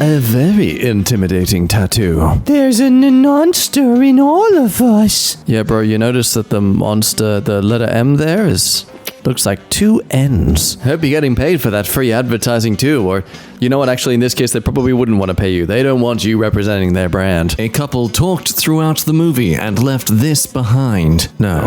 A very intimidating tattoo. There's a monster in all of us. Yeah, bro, you notice that the monster, the letter M there looks like 2 N's. Hope you're getting paid for that free advertising too, or you know what, actually in this case they probably wouldn't want to pay you. They don't want you representing their brand. A couple talked throughout the movie and left this behind. No,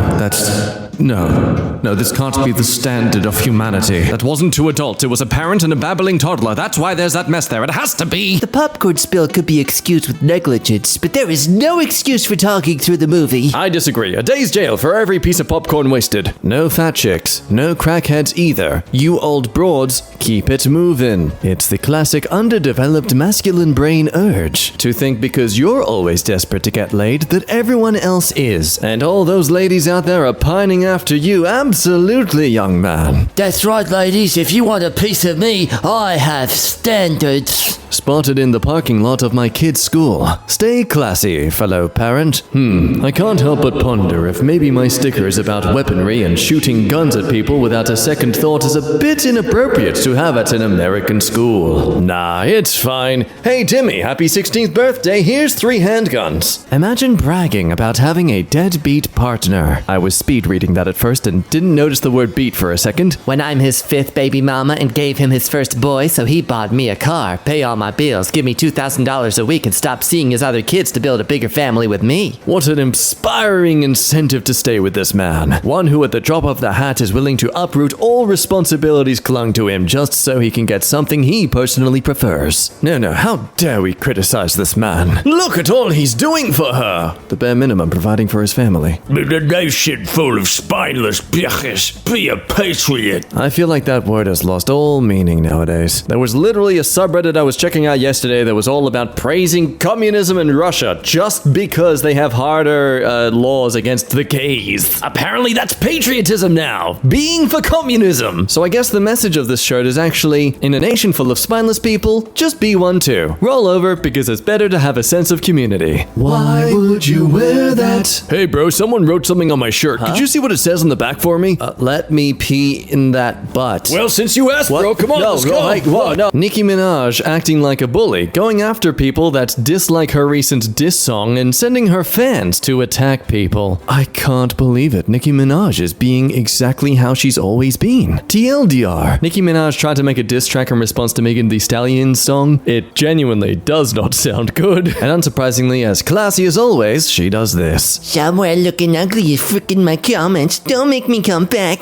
this can't be the standard of humanity. That wasn't 2 adults, it was a parent and a babbling toddler. That's why there's that mess there. It has to be. The popcorn spill could be excused with negligence, but there is no excuse for talking through the movie. I disagree. A day's jail for every piece of popcorn wasted. No fat chicks. No crackheads either. You old broads, keep it moving. It's the classic underdeveloped masculine brain urge to think because you're always desperate to get laid that everyone else is. And all those ladies out there are pining after you. Absolutely, young man. That's right, ladies. If you want a piece of me, I have standards. Spotted in the parking lot of my kid's school. Stay classy, fellow parent. I can't help but ponder if maybe my stickers about weaponry and shooting guns at people without a second thought is a bit inappropriate to have at an American school. Nah, it's fine. Hey Timmy, happy 16th birthday, here's 3 handguns. Imagine bragging about having a deadbeat partner. I was speed reading that at first and didn't notice the word beat for a second. When I'm his 5th baby mama and gave him his first boy, so he bought me a car, pay all my bills, give me $2,000 a week, and stop seeing his other kids to build a bigger family with me. What an inspiring incentive to stay with this man. One who at the drop of the hat is willing to uproot all responsibilities clung to him just so he can get something he personally prefers. No, how dare we criticize this man? Look at all he's doing for her! The bare minimum providing for his family. But a nation full of spineless bitches, be a patriot. I feel like that word has lost all meaning nowadays. There was literally a subreddit I was checking out yesterday that was all about praising communism in Russia just because they have harder laws against the gays. Apparently that's patriotism now. Being for communism. So I guess the message of this shirt is actually, in a nation full of spineless people, just be one too. Roll over because it's better to have a sense of community. Why would you wear that? Hey bro, someone wrote something on my shirt. Could you see what it says on the back for me? Let me pee in that butt. Well, since you asked, bro, come on, let's go. Whoa, no. Nicki Minaj acting like a bully, going after people that dislike her recent diss song and sending her fans to attack people. I can't believe it. Nicki Minaj is being exactly how she's always been. TLDR. Nicki Minaj tried to make a diss track in response to Megan Thee Stallion's song. It genuinely does not sound good. And unsurprisingly, as classy as always, she does this. Somewhere looking ugly is freaking my comments. Don't make me come back.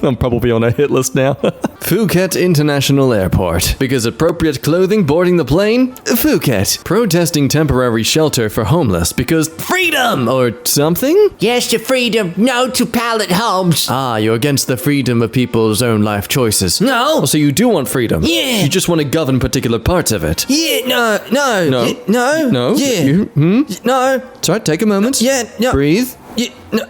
I'm probably on a hit list now. Phuket International Airport. Because appropriate clothing boarding the plane? Phuket. Protesting temporary shelter for homeless because freedom or something? Yes to freedom, no to pallet homes. Ah, you're against the freedom of people's own life choices. No. Oh, so you do want freedom? Yeah. You just want to govern particular parts of it? Yeah, no. No? Yeah. No. Sorry, take a moment. Yeah, no. Breathe. Yeah, no.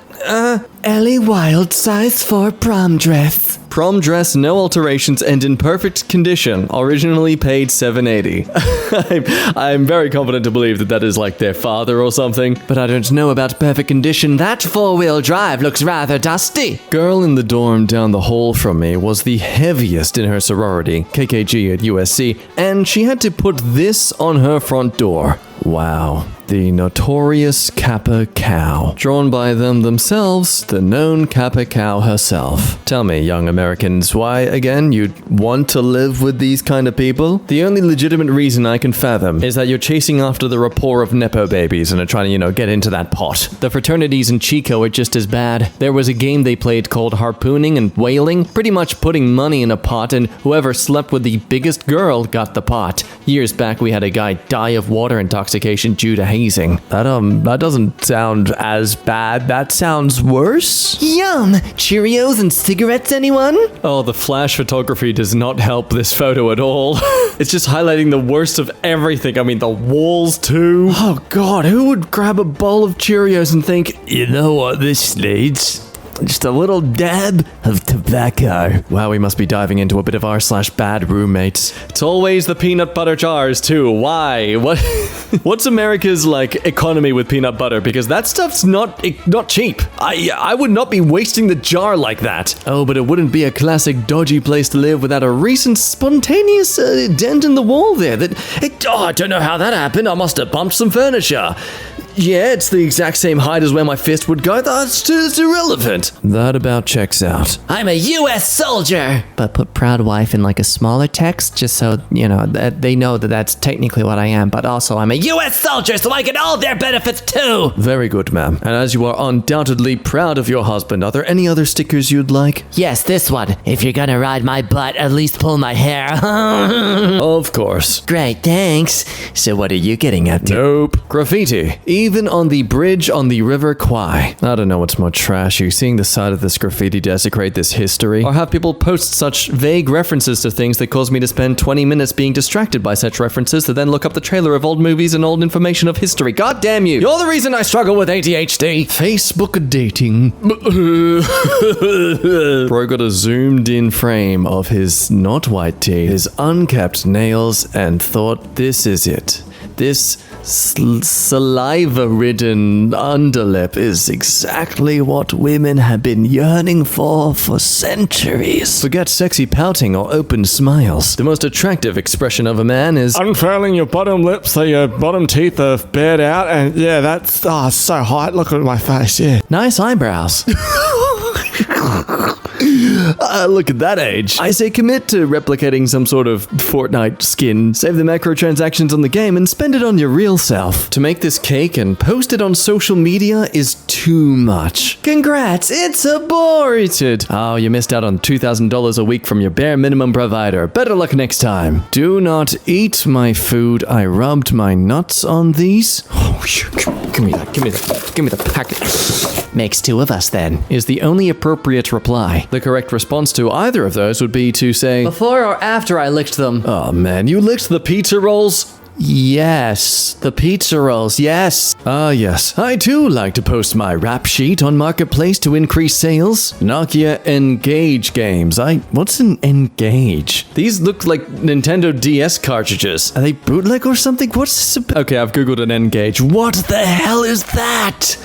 Ellie Wild size 4 prom dress. Prom dress, no alterations, and in perfect condition. Originally paid $780. I'm very confident to believe that is like their father or something, but I don't know about perfect condition. That 4-wheel drive looks rather dusty. Girl in the dorm down the hall from me was the heaviest in her sorority, KKG at USC, and she had to put this on her front door. Wow. The notorious Kappa Cow. Drawn by them themselves, the known Kappa Cow herself. Tell me, young Americans, why, again, you'd want to live with these kind of people? The only legitimate reason I can fathom is that you're chasing after the rapport of Nepo babies and are trying to, get into that pot. The fraternities in Chico are just as bad. There was a game they played called harpooning and whaling, pretty much putting money in a pot, and whoever slept with the biggest girl got the pot. Years back, we had a guy die of water intoxication due to hazing. That doesn't sound as bad. That sounds worse? Yum! Cheerios and cigarettes, anyone? Oh, the flash photography does not help this photo at all. It's just highlighting the worst of everything. I mean, the walls too. Oh god, who would grab a bowl of Cheerios and think, you know what this needs? Just a little dab of tobacco. Wow, we must be diving into a bit of r/bad roommates. It's always the peanut butter jars too. Why? What? What's America's, like, economy with peanut butter? Because that stuff's not cheap. I would not be wasting the jar like that. Oh, but it wouldn't be a classic dodgy place to live without a recent spontaneous dent in the wall there. I don't know how that happened. I must have bumped some furniture. Yeah, it's the exact same height as where my fist would go. That's irrelevant. That about checks out. I'm a U.S. soldier! But put proud wife in like a smaller text, just so, that they know that that's technically what I am. But also, I'm a U.S. soldier, so I get all their benefits too! Very good, ma'am. And as you are undoubtedly proud of your husband, are there any other stickers you'd like? Yes, this one. If you're gonna ride my butt, at least pull my hair. Of course. Great, thanks. So what are you getting up to? Nope. Graffiti. Even on the bridge on the River Kwai. I don't know what's more trashy, seeing the side of this graffiti desecrate this history, or have people post such vague references to things that cause me to spend 20 minutes being distracted by such references to then look up the trailer of old movies and old information of history. God damn you! You're the reason I struggle with ADHD! Facebook dating. Bro got a zoomed in frame of his not white teeth, his unkept nails, and thought, this is it. This saliva-ridden underlip is exactly what women have been yearning for centuries. Forget sexy pouting or open smiles. The most attractive expression of a man is unfurling your bottom lip so your bottom teeth are bared out, and yeah, that's so hot. Look at my face, yeah. Nice eyebrows. Look at that age. I say commit to replicating some sort of Fortnite skin, save the microtransactions on the game, and spend it on your real self. To make this cake and post it on social media is too much. Congrats, it's aborted. Oh, you missed out on $2,000 a week from your bare minimum provider. Better luck next time. Do not eat my food. I rubbed my nuts on these. Oh, give me that. Give me the packet. Makes two of us then. Is the only appropriate reply. The correct response to either of those would be to say, before or after I licked them? Oh man, you licked the pizza rolls? Yes, the pizza rolls, yes. Ah, yes. I too like to post my rap sheet on Marketplace to increase sales. Nokia Engage games. What's an Engage? These look like Nintendo DS cartridges. Are they bootleg or something? What's this? Okay, I've googled an Engage. What the hell is that?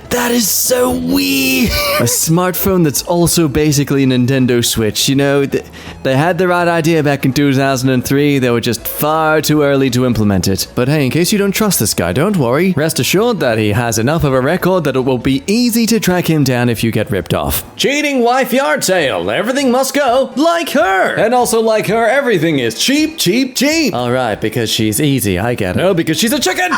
That is so weird. A smartphone that's also basically a Nintendo Switch. They had the right idea back in 2003. They were just far too early to implement it. But hey, in case you don't trust this guy, don't worry. Rest assured that he has enough of a record that it will be easy to track him down if you get ripped off. Cheating wife yard sale. Everything must go like her. And also like her, everything is cheap, cheap, cheap. All right, because she's easy. I get it. No, because she's a chicken.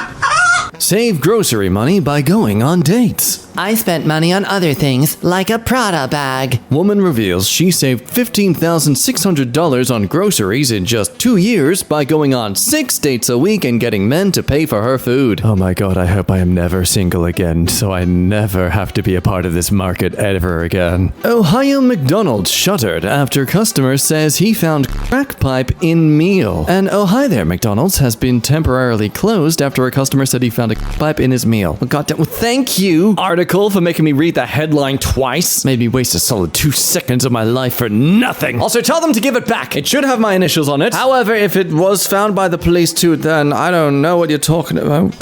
Save grocery money by going on dates. I spent money on other things, like a Prada bag. Woman reveals she saved $15,600 on groceries in just 2 years by going on 6 dates a week and getting men to pay for her food. Oh my god, I hope I am never single again, so I never have to be a part of this market ever again. Ohio McDonald's shuttered after customer says he found crack pipe in meal. And oh hi there, McDonald's has been temporarily closed after a customer said he found a pipe in his meal. Well, goddamn, well, thank you, article, for making me read the headline twice. Made me waste a solid 2 seconds of my life for nothing. Also, tell them to give it back. It should have my initials on it. However, if it was found by the police too, then I don't know what you're talking about.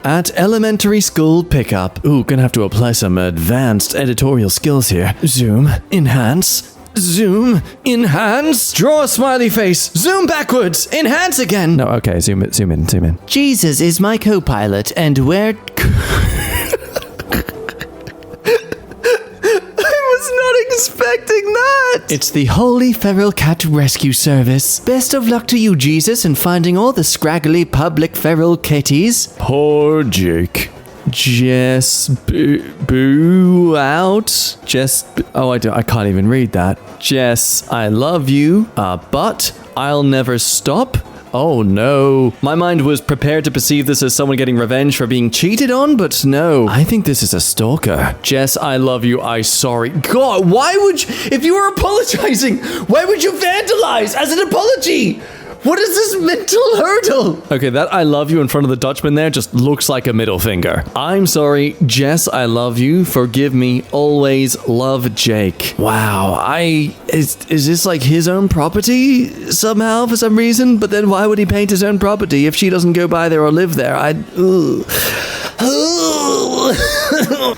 At elementary school pickup. Ooh, gonna have to apply some advanced editorial skills here. Zoom, enhance, zoom, enhance, draw a smiley face, zoom backwards, enhance again. No, okay, zoom in. Jesus is my co-pilot, and where... I was not expecting that. It's the Holy Feral Cat Rescue Service. Best of luck to you, Jesus, in finding all the scraggly public feral kitties. Poor Jake. Jess boo out. I can't even read that. Jess, I love you, but I'll never stop. Oh no. My mind was prepared to perceive this as someone getting revenge for being cheated on, but no. I think this is a stalker. Jess, I love you, I sorry. God, why would you, if you were apologizing, why would you vandalize as an apology? What is this mental hurdle? Okay, that I love you in front of the Dutchman there just looks like a middle finger. I'm sorry, Jess, I love you. Forgive me. Always love Jake. Wow, is this like his own property somehow for some reason? But then why would he paint his own property if she doesn't go by there or live there?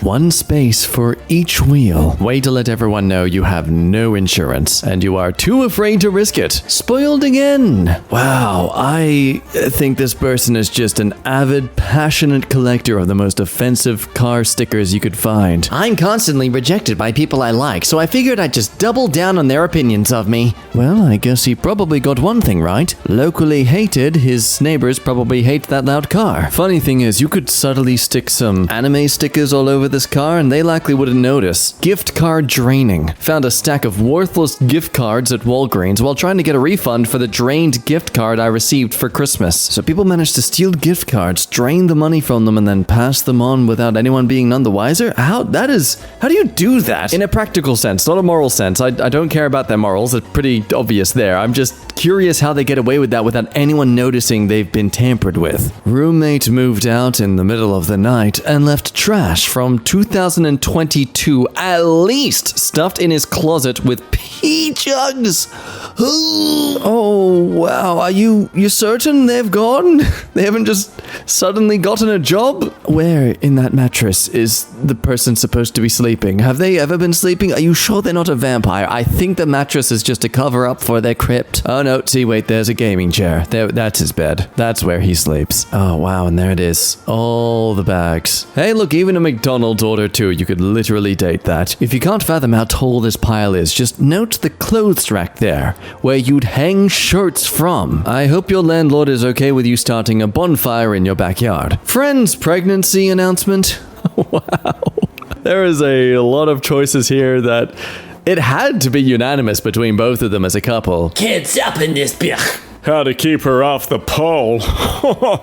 One space for each wheel. Way to let everyone know you have no insurance and you are too afraid to risk it. Spoiled again. Wow, I think this person is just an avid, passionate collector of the most offensive car stickers you could find. I'm constantly rejected by people I like, so I figured I'd just double down on their opinions of me. Well, I guess he probably got one thing right. Locally hated, his neighbors probably hate that loud car. Funny thing is, you could subtly stick some anime stickers all over this car and they likely wouldn't notice. Gift card draining. Found a stack of worthless gift cards at Walgreens while trying to get a refund for the drained gift card I received for Christmas. So people managed to steal gift cards, drain the money from them, and then pass them on without anyone being none the wiser? How do you do that? In a practical sense, not a moral sense. I don't care about their morals. It's pretty obvious there. I'm just curious how they get away with that without anyone noticing they've been tampered with. Roommate moved out in the middle of the night and left trash from 2022 at least stuffed in his closet with pee jugs. Oh, wow. Are you certain they've gone? They haven't just suddenly gotten a job? Where in that mattress is the person supposed to be sleeping? Have they ever been sleeping? Are you sure they're not a vampire? I think the mattress is just a cover-up for their crypt. Oh, no. See, wait, there's a gaming chair. That's his bed. That's where he sleeps. Oh, wow, and there it is. All the bags. Hey, look, even a McDonald's order too. You could literally date that. If you can't fathom how tall this pile is, just note the clothes rack there, where you'd hang shirts from. I hope your landlord is okay with you starting a bonfire in your backyard. Friend's pregnancy announcement. Wow. There is a lot of choices here that it had to be unanimous between both of them as a couple. Kids up in this bitch. How to keep her off the pole.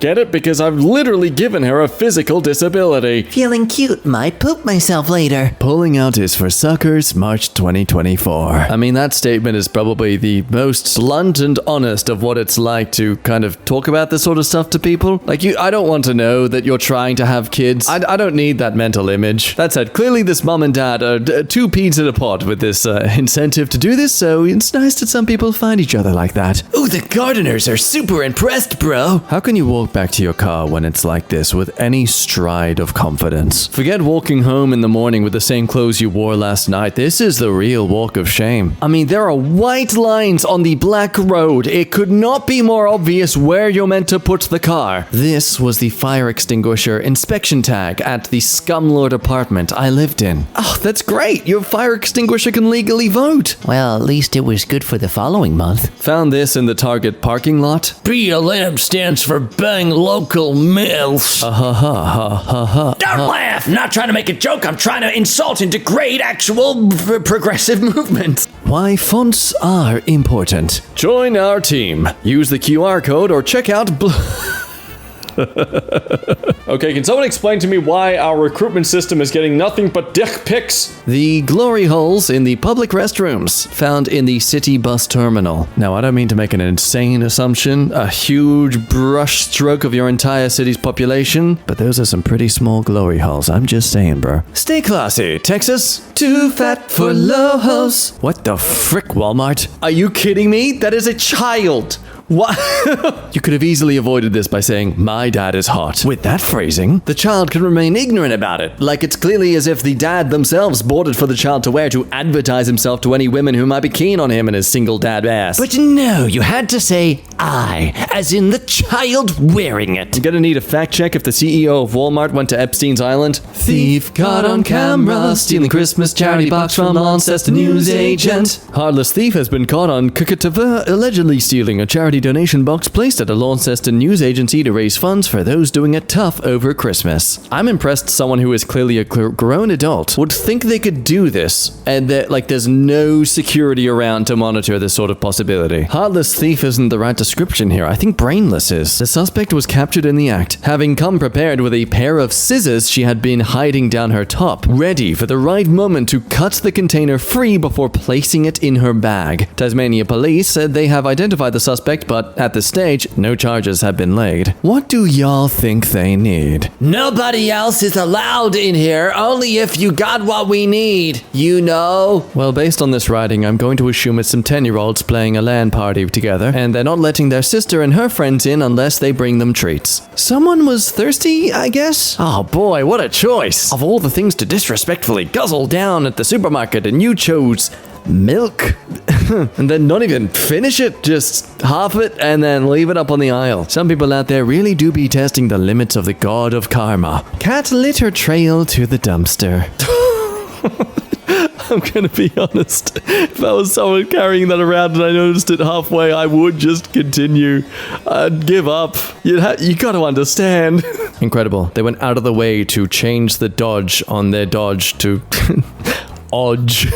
Get it? Because I've literally given her a physical disability. Feeling cute, might poop myself later. Pulling out is for suckers, March 2024. I mean, that statement is probably the most blunt and honest of what it's like to kind of talk about this sort of stuff to people. Like, I don't want to know that you're trying to have kids. I don't need that mental image. That said, clearly this mom and dad are two peas in a pod with this incentive to do this, so it's nice that some people find each other like that. Ooh, the gardeners are super impressed, bro. How can you walk back to your car when it's like this with any stride of confidence? Forget walking home in the morning with the same clothes you wore last night. This is the real walk of shame. I mean, there are white lines on the black road. It could not be more obvious where you're meant to put the car. This was the fire extinguisher inspection tag at the scumlord apartment I lived in. Oh, that's great. Your fire extinguisher can legally vote. Well, at least it was good for the following month. Found this in the Target parking lot. BLM stands for Bang Local MILFs. Don't laugh! I'm not trying to make a joke. I'm trying to insult and degrade actual progressive movement. Why fonts are important. Join our team. Use the QR code or check out Okay, can someone explain to me why our recruitment system is getting nothing but dick pics? The glory holes in the public restrooms found in the city bus terminal. Now, I don't mean to make an insane assumption, a huge brush stroke of your entire city's population, but those are some pretty small glory holes. I'm just saying, bro. Stay classy, Texas. Too fat for low-hos. What the frick, Walmart? Are you kidding me? That is a child. What? You could have easily avoided this by saying, my dad is hot. With that phrasing, the child can remain ignorant about it. Like it's clearly as if the dad themselves bought it for the child to wear to advertise himself to any women who might be keen on him and his single dad ass. But no, you had to say I, as in the child wearing it. I'm gonna need a fact check if the CEO of Walmart went to Epstein's Island. Thief caught on camera, stealing Christmas charity box from Launceston news agent. Heartless thief has been caught on Kukatava, allegedly stealing a charity donation box placed at a Launceston news agency to raise funds for those doing it tough over Christmas. I'm impressed someone who is clearly a grown adult would think they could do this, and that, like, there's no security around to monitor this sort of possibility. Heartless thief isn't the right description here. I think brainless is. The suspect was captured in the act, having come prepared with a pair of scissors she had been hiding down her top, ready for the right moment to cut the container free before placing it in her bag. Tasmania police said they have identified the suspect, but at this stage, no charges have been laid. What do y'all think they need? Nobody else is allowed in here, only if you got what we need, you know? Well, based on this writing, I'm going to assume it's some 10-year-olds playing a LAN party together, and they're not letting their sister and her friends in unless they bring them treats. Someone was thirsty, I guess? Oh boy, what a choice! Of all the things to disrespectfully guzzle down at the supermarket, and you chose milk? And then not even finish it, just half it and then leave it up on the aisle. Some people out there really do be testing the limits of the god of karma. Cat litter trail to the dumpster. I'm gonna be honest. If I was someone carrying that around and I noticed it halfway, I would just continue. I'd give up. You gotta understand. Incredible. They went out of the way to change the dodge on their dodge to Odge.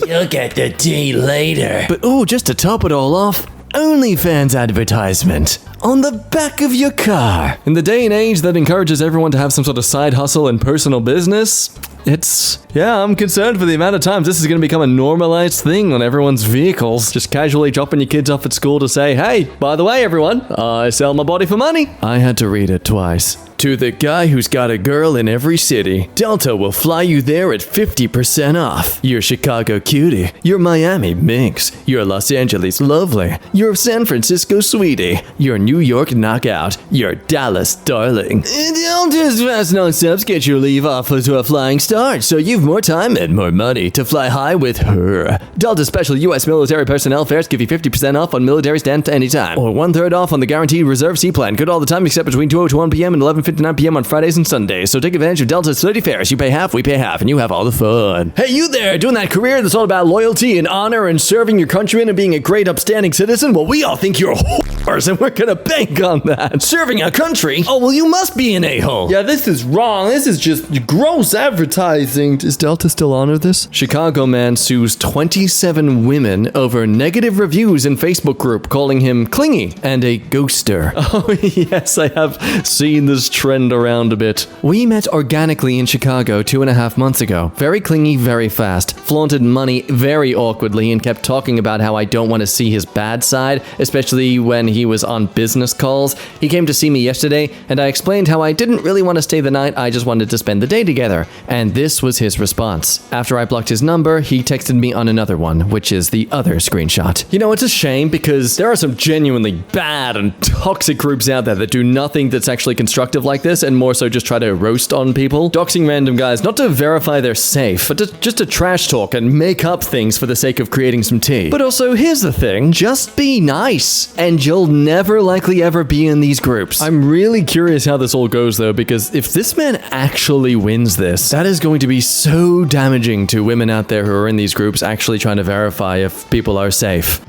You'll get the tea later. But just to top it all off, OnlyFans advertisement on the back of your car. In the day and age that encourages everyone to have some sort of side hustle and personal business, I'm concerned for the amount of times this is going to become a normalized thing on everyone's vehicles. Just casually dropping your kids off at school to say, hey, by the way, everyone, I sell my body for money. I had to read it twice. To the guy who's got a girl in every city, Delta will fly you there at 50% off. Your Chicago cutie, your Miami minx, your Los Angeles lovely, your San Francisco sweetie, your New York knockout, your Dallas darling. Delta's fast non-stops get your leave off to a flying start, so you've more time and more money to fly high with her. Delta special U.S. military personnel fares give you 50% off on military stand anytime, or 1/3 off on the guaranteed reserve C plan. Good all the time except between 2:01 p.m. and 11:59 p.m. on Fridays and Sundays. So take advantage of Delta's 30 fares. You pay half, we pay half, and you have all the fun. Hey, you there, doing that career that's all about loyalty and honor and serving your countrymen and being a great upstanding citizen? Well, we all think you're whores, and we're gonna bank on that. Serving a country? Oh, well, you must be an a-hole. Yeah, this is wrong. This is just gross advertising. Is Delta still honor this? Chicago man sues 27 women over negative reviews in Facebook group, calling him clingy and a ghoster. Oh, yes, I have seen this trend around a bit. We met organically in Chicago 2.5 months ago. Very clingy, very fast. Flaunted money very awkwardly and kept talking about how I don't want to see his bad side, especially when he was on business calls. He came to see me yesterday, and I explained how I didn't really want to stay the night, I just wanted to spend the day together. And this was his response. After I blocked his number, he texted me on another one, which is the other screenshot. You know, it's a shame because there are some genuinely bad and toxic groups out there that do nothing that's actually constructive like this, and more so just try to roast on people. Doxing random guys, not to verify they're safe, but just to trash talk and make up things for the sake of creating some tea. But also, here's the thing, just be nice, and you'll never likely ever be in these groups. I'm really curious how this all goes though, because if this man actually wins this, that is going to be so damaging to women out there who are in these groups actually trying to verify if people are safe.